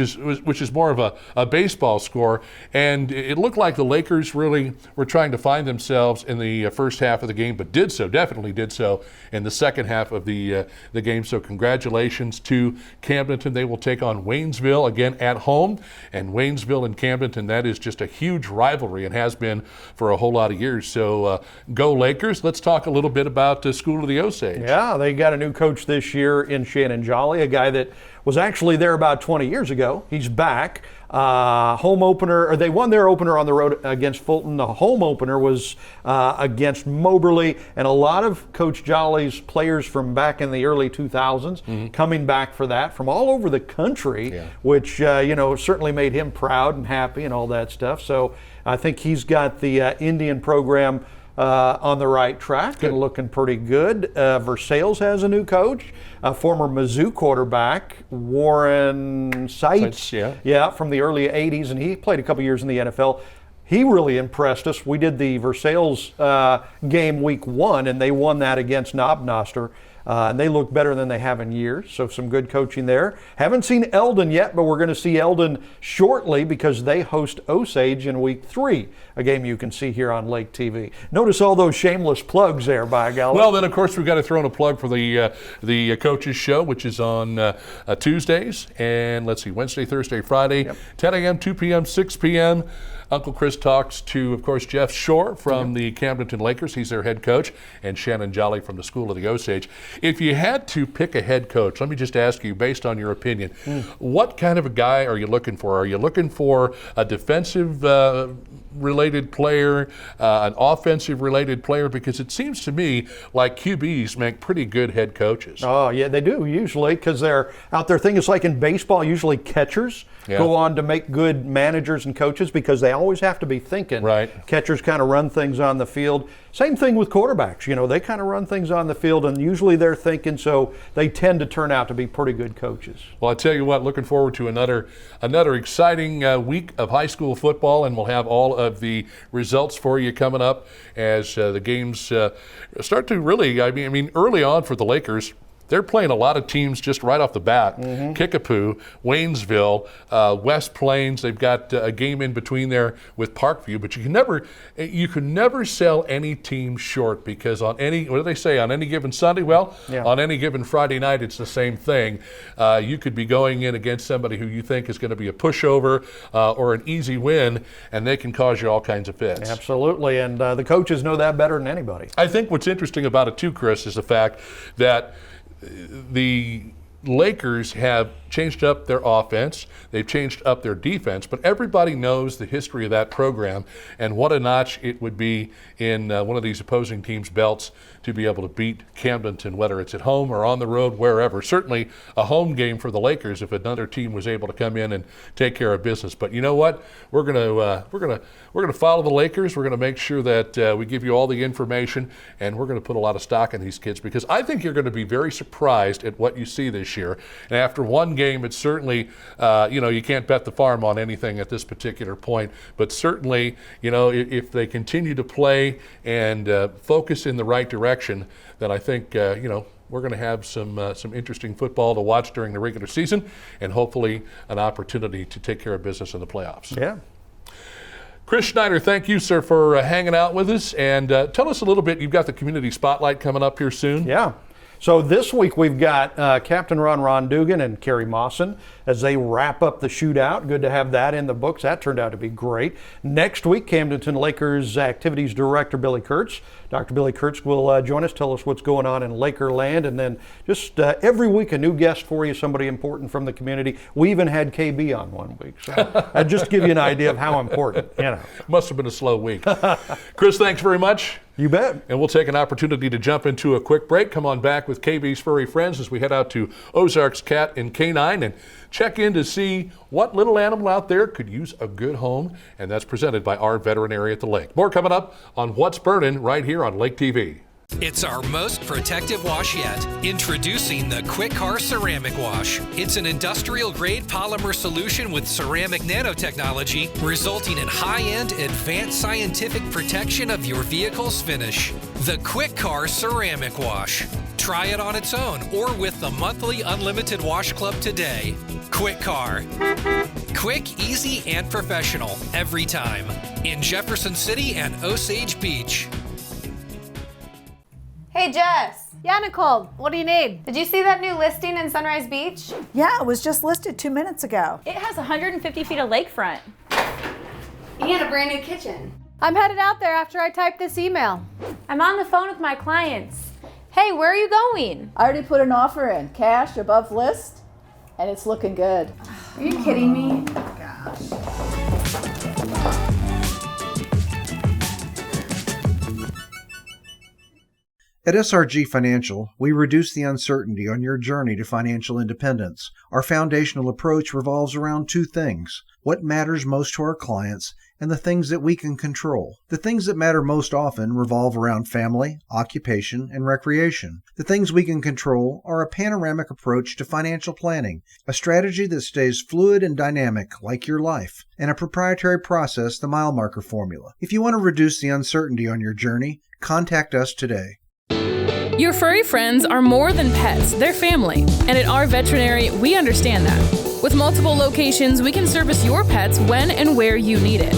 is more of a baseball score, and it looked like the Lakers really were trying to find themselves in the first half of the game, but definitely did so in the second half of the game. So congratulations to Camdenton. They will take on Waynesville again at home, and Waynesville and Camdenton, that is just a huge rivalry and has been for a whole lot of years. So go Lakers. Let's talk a little bit about School of the Osage. Yeah, they got a new coach this year in Shannon Jolly, a guy that was actually there about 20 years ago. He's back. Home opener, or they won their opener on the road against Fulton. The home opener was against Moberly, and a lot of Coach Jolly's players from back in the early 2000s coming back for that from all over the country, which certainly made him proud and happy and all that stuff. So I think he's got the Indian program on the right track and looking pretty good. Versailles has a new coach, former Mizzou quarterback, Warren Seitz, from the early 80s, and he played a couple years in the NFL. He really impressed us. We did the Versailles game week one, and they won that against Knobnoster. And they look better than they have in years, so some good coaching there. Haven't seen Eldon yet, but we're going to see Eldon shortly because they host Osage in week 3, a game you can see here on Lake TV. Notice all those shameless plugs there, by golly. Well, then, of course, we've got to throw in a plug for the Coaches Show, which is on Tuesdays, and let's see, Wednesday, Thursday, Friday, 10 a.m., 2 p.m., 6 p.m., Uncle Chris talks to, of course, Jeff Shore from the Camdenton Lakers. He's their head coach, and Shannon Jolly from the School of the Osage. If you had to pick a head coach, let me just ask you, based on your opinion, what kind of a guy are you looking for? Are you looking for a defensive related player, an offensive related player? Because it seems to me like QBs make pretty good head coaches. Oh, yeah, they do usually, because they're out there. Thing is, like in baseball, usually catchers go on to make good managers and coaches because they always have to be thinking. Right. Catchers kind of run things on the field. Same thing with quarterbacks. They kind of run things on the field, and usually they're thinking, so they tend to turn out to be pretty good coaches. Well, I tell you what, looking forward to another exciting week of high school football, and we'll have all of the results for you coming up as the games start to really, I mean, early on for the Lakers, they're playing a lot of teams just right off the bat. Kickapoo, Waynesville, West Plains. They've got a game in between there with Parkview, but you can never sell any team short, because on any, what do they say, on any given Sunday? Well, on any given Friday night, it's the same thing. You could be going in against somebody who you think is going to be a pushover or an easy win, and they can cause you all kinds of fits. Absolutely, and the coaches know that better than anybody. I think what's interesting about it too, Chris, is the fact that the Lakers have changed up their offense, they've changed up their defense, but everybody knows the history of that program and what a notch it would be in one of these opposing teams' belts to be able to beat Camdenton, whether it's at home or on the road, wherever. Certainly a home game for the Lakers if another team was able to come in and take care of business. But you know what? We're gonna follow the Lakers. We're gonna make sure that we give you all the information, and we're gonna put a lot of stock in these kids because I think you're going to be very surprised at what you see this year. And after one game, it's certainly, you can't bet the farm on anything at this particular point, but certainly, if they continue to play and focus in the right direction, then I think, we're going to have some interesting football to watch during the regular season and hopefully an opportunity to take care of business in the playoffs. Yeah. Chris Schneider, thank you, sir, for hanging out with us. And tell us a little bit, you've got the Community Spotlight coming up here soon. Yeah. So this week we've got Captain Ron Dugan and Kerry Mawson as they wrap up the shootout. Good to have that in the books. That turned out to be great. Next week, Camdenton Lakers Activities Director Billy Kurtz. Dr. Billy Kurtz will join us, tell us what's going on in Lakerland, and then just every week a new guest for you, somebody important from the community. We even had KB on one week, so I'd just give you an idea of how important, Must have been a slow week. Chris, thanks very much. You bet. And we'll take an opportunity to jump into a quick break. Come on back with KB's Furry Friends as we head out to Ozarks Cat and Canine and check in to see what little animal out there could use a good home. And that's presented by our veterinary at the lake. More coming up on What's Burnin' right here on Lake TV. It's our most protective wash yet. Introducing the Quick Car Ceramic Wash. It's an industrial-grade polymer solution with ceramic nanotechnology, resulting in high-end, advanced scientific protection of your vehicle's finish. The Quick Car Ceramic Wash. Try it on its own or with the monthly Unlimited Wash Club today. Quick Car. Quick, easy, and professional every time. In Jefferson City and Osage Beach. Hey, Jess. Yeah, Nicole, what do you need? Did you see that new listing in Sunrise Beach? Yeah, it was just listed 2 minutes ago. It has 150 feet of lakefront. And a brand new kitchen. I'm headed out there after I type this email. I'm on the phone with my clients. Hey, where are you going? I already put an offer in, cash above list, and it's looking good. Are you kidding me? Gosh. At SRG Financial, we reduce the uncertainty on your journey to financial independence. Our foundational approach revolves around two things: what matters most to our clients and the things that we can control. The things that matter most often revolve around family, occupation, and recreation. The things we can control are a panoramic approach to financial planning, a strategy that stays fluid and dynamic like your life, and a proprietary process, the mile marker formula. If you want to reduce the uncertainty on your journey, contact us today. Your furry friends are more than pets, they're family. And at our veterinary, we understand that. With multiple locations, we can service your pets when and where you need it.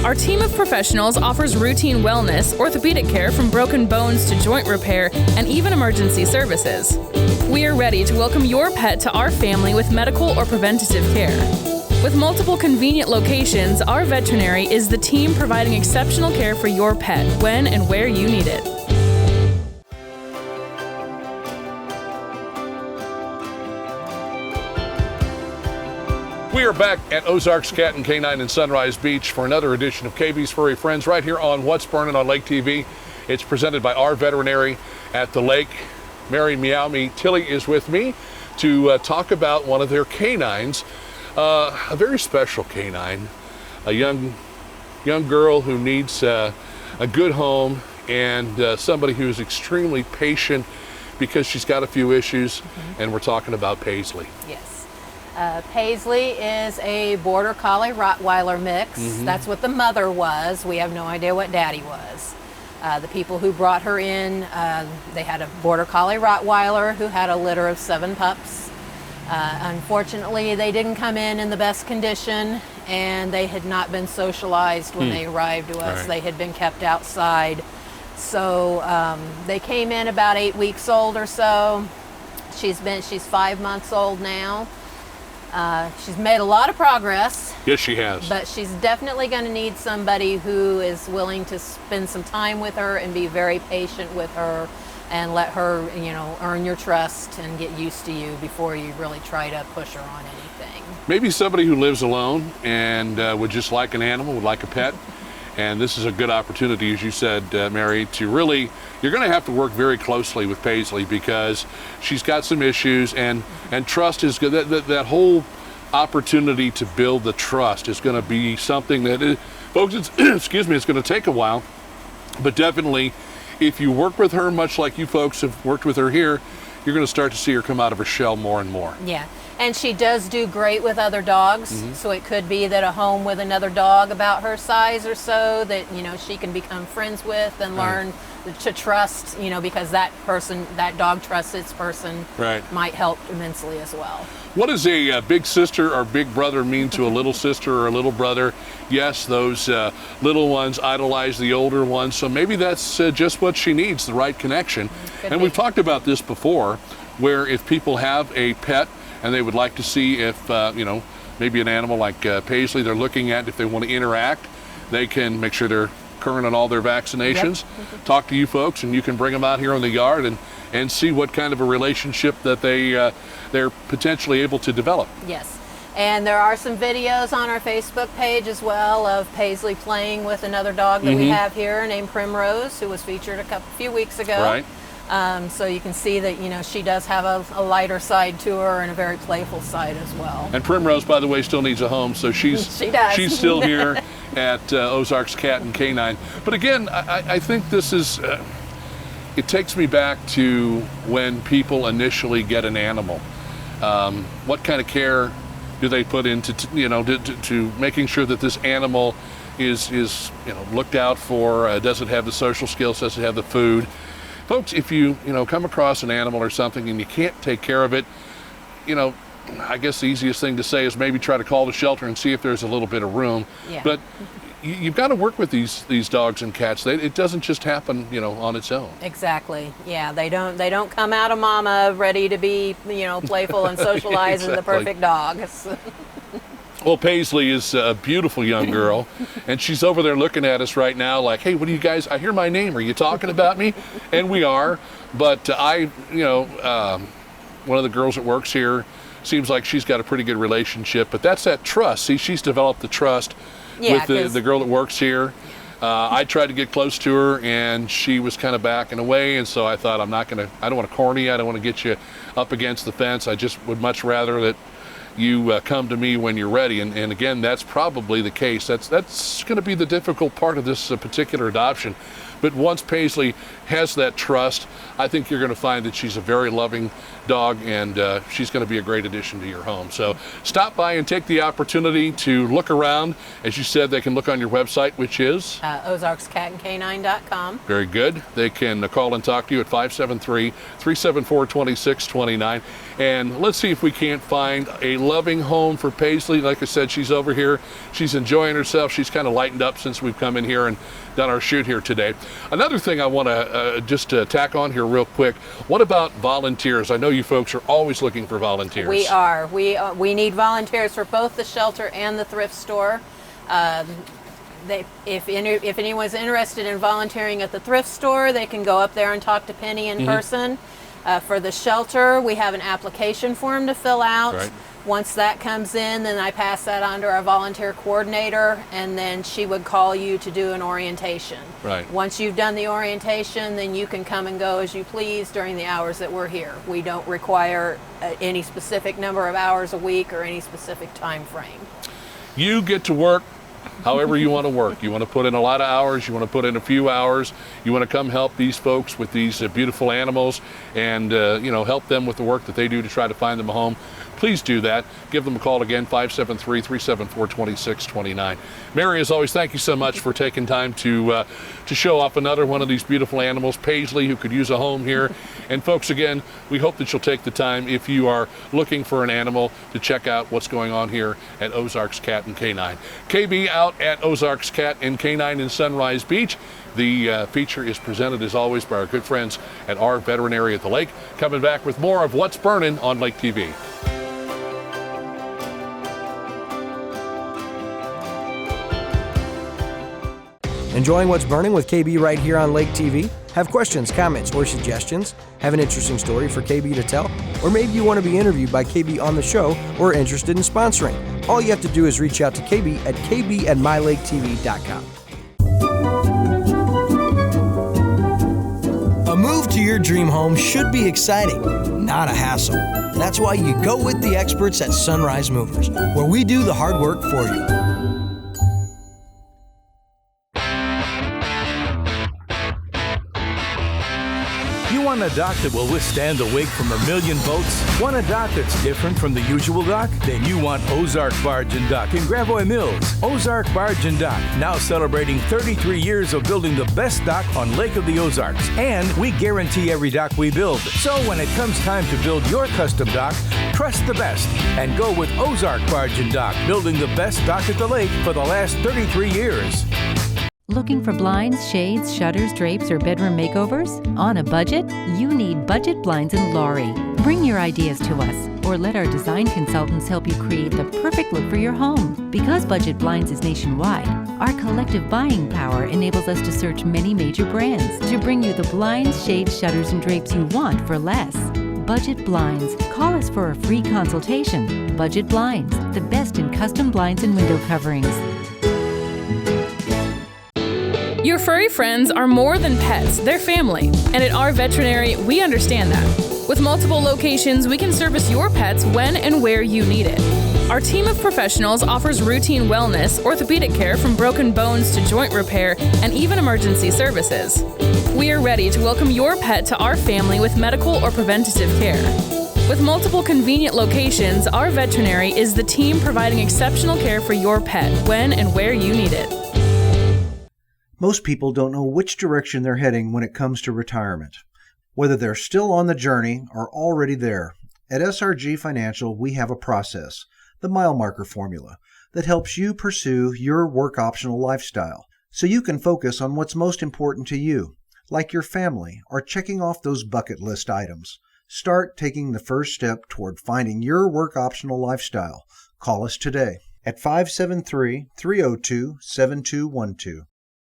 Our team of professionals offers routine wellness, orthopedic care from broken bones to joint repair, and even emergency services. We are ready to welcome your pet to our family with medical or preventative care. With multiple convenient locations, our veterinary is the team providing exceptional care for your pet when and where you need it. We are back at Ozarks Cat and Canine in Sunrise Beach for another edition of KB's Furry Friends right here on What's Burnin' on Lake TV. It's presented by our veterinary at the lake. Mary Meow Me Tilly is with me to talk about one of their canines, a very special canine, a young girl who needs a good home and somebody who is extremely patient because she's got a few issues, and we're talking about Paisley. Yes. Paisley is a Border Collie Rottweiler mix. That's what the mother was. We have no idea what Daddy was. The people who brought her in, they had a Border Collie Rottweiler who had a litter of 7 pups. Unfortunately, they didn't come in the best condition, and they had not been socialized when they arrived to us. Right. They had been kept outside. So they came in about 8 weeks old or so. She's 5 months old now. She's made a lot of progress. Yes, she has. But she's definitely going to need somebody who is willing to spend some time with her and be very patient with her. and let her, earn your trust and get used to you before you really try to push her on anything. Maybe somebody who lives alone and would just like an animal, would like a pet. And this is a good opportunity, as you said, Mary, to really, you're going to have to work very closely with Paisley because she's got some issues, and trust is good. That whole opportunity to build the trust is going to be something that, folks, it's going to take a while, but definitely if you work with her, much like you folks have worked with her here, you're going to start to see her come out of her shell more and more. Yeah. And she does do great with other dogs, so it could be that a home with another dog about her size or so that, she can become friends with and learn to trust, because that dog trusts its person, might help immensely as well. What does a big sister or big brother mean to a little sister or a little brother? Yes, those little ones idolize the older ones, so maybe that's just what she needs, the right connection. We've talked about this before, where if people have a pet and they would like to see if, maybe an animal like Paisley they're looking at, if they want to interact, they can make sure they're current on all their vaccinations. Talk to you folks, and you can bring them out here in the yard and see what kind of a relationship that they're potentially able to develop. Yes. And there are some videos on our Facebook page as well of Paisley playing with another dog that we have here named Primrose, who was featured a few weeks ago. Right. So you can see that, she does have a lighter side to her and a very playful side as well. And Primrose, by the way, still needs a home, so she's still here at Ozarks Cat and Canine. But again, I think this is, it takes me back to when people initially get an animal. What kind of care do they put into, to making sure that this animal is looked out for, does it have the social skills, does it have the food? Folks, if you come across an animal or something and you can't take care of it, I guess the easiest thing to say is maybe try to call the shelter and see if there's a little bit of room. Yeah. But you've got to work with these dogs and cats. It doesn't just happen, on its own. Exactly. Yeah, they don't come out of mama ready to be, playful and socialize as the perfect dog. Well, Paisley is a beautiful young girl, and she's over there looking at us right now like, hey, what do you guys, I hear my name, are you talking about me? And we are, but one of the girls that works here seems like she's got a pretty good relationship, but that's that trust. See, she's developed the trust with the girl that works here. I tried to get close to her, and she was kind of backing away, and so I thought, I don't want to corner you, I don't want to get you up against the fence. I just would much rather that you come to me when you're ready, and again, that's probably the case. That's going to be the difficult part of this particular adoption. But once Paisley has that trust, I think you're going to find that she's a very loving dog, and she's going to be a great addition to your home. So stop by and take the opportunity to look around. As you said, they can look on your website, which is? OzarksCatandCanine.com. Very good. They can call and talk to you at 573-374-2629. And let's see if we can't find a loving home for Paisley. Like I said, she's over here. She's enjoying herself. She's kind of lightened up since we've come in here and done our shoot here today. Another thing I want to just tack on here real quick. What about volunteers? I know you folks are always looking for volunteers. We are. We need volunteers for both the shelter and the thrift store. If anyone's interested in volunteering at the thrift store, they can go up there and talk to Penny in person. For the shelter, we have an application form to fill out. Right. Once that comes in, then I pass that on to our volunteer coordinator, and then she would call you to do an orientation. Right. Once you've done the orientation, then you can come and go as you please during the hours that we're here. We don't require any specific number of hours a week or any specific time frame. You get to work however you want to work. You want to put in a lot of hours, you want to put in a few hours, you want to come help these folks with these beautiful animals and help them with the work that they do to try to find them a home. Please do that. Give them a call again, 573-374-2629. Mary, as always, thank you so much for taking time to show off another one of these beautiful animals, Paisley, who could use a home here. And folks, again, we hope that you'll take the time, if you are looking for an animal, to check out what's going on here at Ozarks Cat and Canine. KB out at Ozarks Cat and Canine in Sunrise Beach. The feature is presented, as always, by our good friends at our veterinary at the lake. Coming back with more of What's Burnin' on Lake TV. Enjoying What's Burning with KB right here on Lake TV? Have questions, comments, or suggestions? Have an interesting story for KB to tell? Or maybe you want to be interviewed by KB on the show or are interested in sponsoring? All you have to do is reach out to KB at kb@mylaketv.com. A move to your dream home should be exciting, not a hassle. That's why you go with the experts at Sunrise Movers, where we do the hard work for you. You want a dock that will withstand the wake from a million boats? Want a dock that's different from the usual dock? Then you want Ozark Barge and Dock in Gravois Mills. Ozark Barge and Dock, now celebrating 33 years of building the best dock on Lake of the Ozarks. And we guarantee every dock we build. So when it comes time to build your custom dock, trust the best and go with Ozark Barge and Dock, building the best dock at the lake for the last 33 years. Looking for blinds, shades, shutters, drapes, or bedroom makeovers? On a budget? You need Budget Blinds in Laurie. Bring your ideas to us, or let our design consultants help you create the perfect look for your home. Because Budget Blinds is nationwide, our collective buying power enables us to search many major brands to bring you the blinds, shades, shutters, and drapes you want for less. Budget Blinds. Call us for a free consultation. Budget Blinds, the best in custom blinds and window coverings. Your furry friends are more than pets, they're family. And at our veterinary, we understand that. With multiple locations, we can service your pets when and where you need it. Our team of professionals offers routine wellness, orthopedic care from broken bones to joint repair, and even emergency services. We are ready to welcome your pet to our family with medical or preventative care. With multiple convenient locations, our veterinary is the team providing exceptional care for your pet when and where you need it. Most people don't know which direction they're heading when it comes to retirement, whether they're still on the journey or already there. At SRG Financial, we have a process, the mile marker formula, that helps you pursue your work optional lifestyle so you can focus on what's most important to you, like your family or checking off those bucket list items. Start taking the first step toward finding your work optional lifestyle. Call us today at 573-302-7212.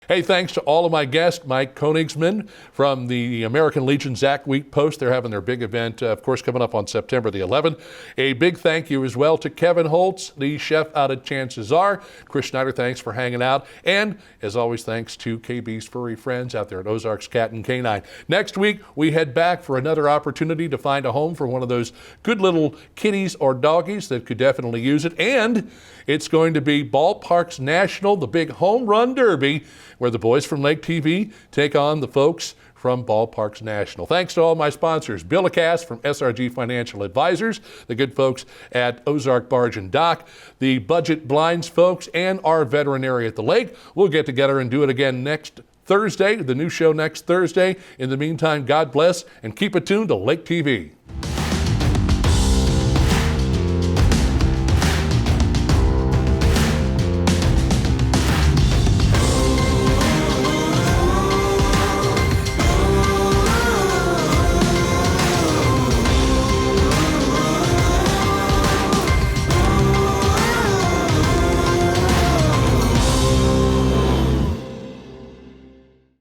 Hey, thanks to all of my guests, Mike Koenigsman from the American Legion Zach Wheat Post. They're having their big event, of course, coming up on September the 11th. A big thank you as well to Kevin Holtz, the chef out at Chances Are. Chris Schneider, thanks for hanging out. And, as always, thanks to KB's furry friends out there at Ozarks Cat and Canine. Next week, we head back for another opportunity to find a home for one of those good little kitties or doggies that could definitely use it. And it's going to be Ballparks National, the big home run derby, where the boys from Lake TV take on the folks from Ballparks National. Thanks to all my sponsors, Bill Lacasse from SRG Financial Advisors, the good folks at Ozark Barge and Dock, the Budget Blinds folks, and our veterinary at the lake. We'll get together and do it again next Thursday, the new show next Thursday. In the meantime, God bless and keep it tuned to Lake TV.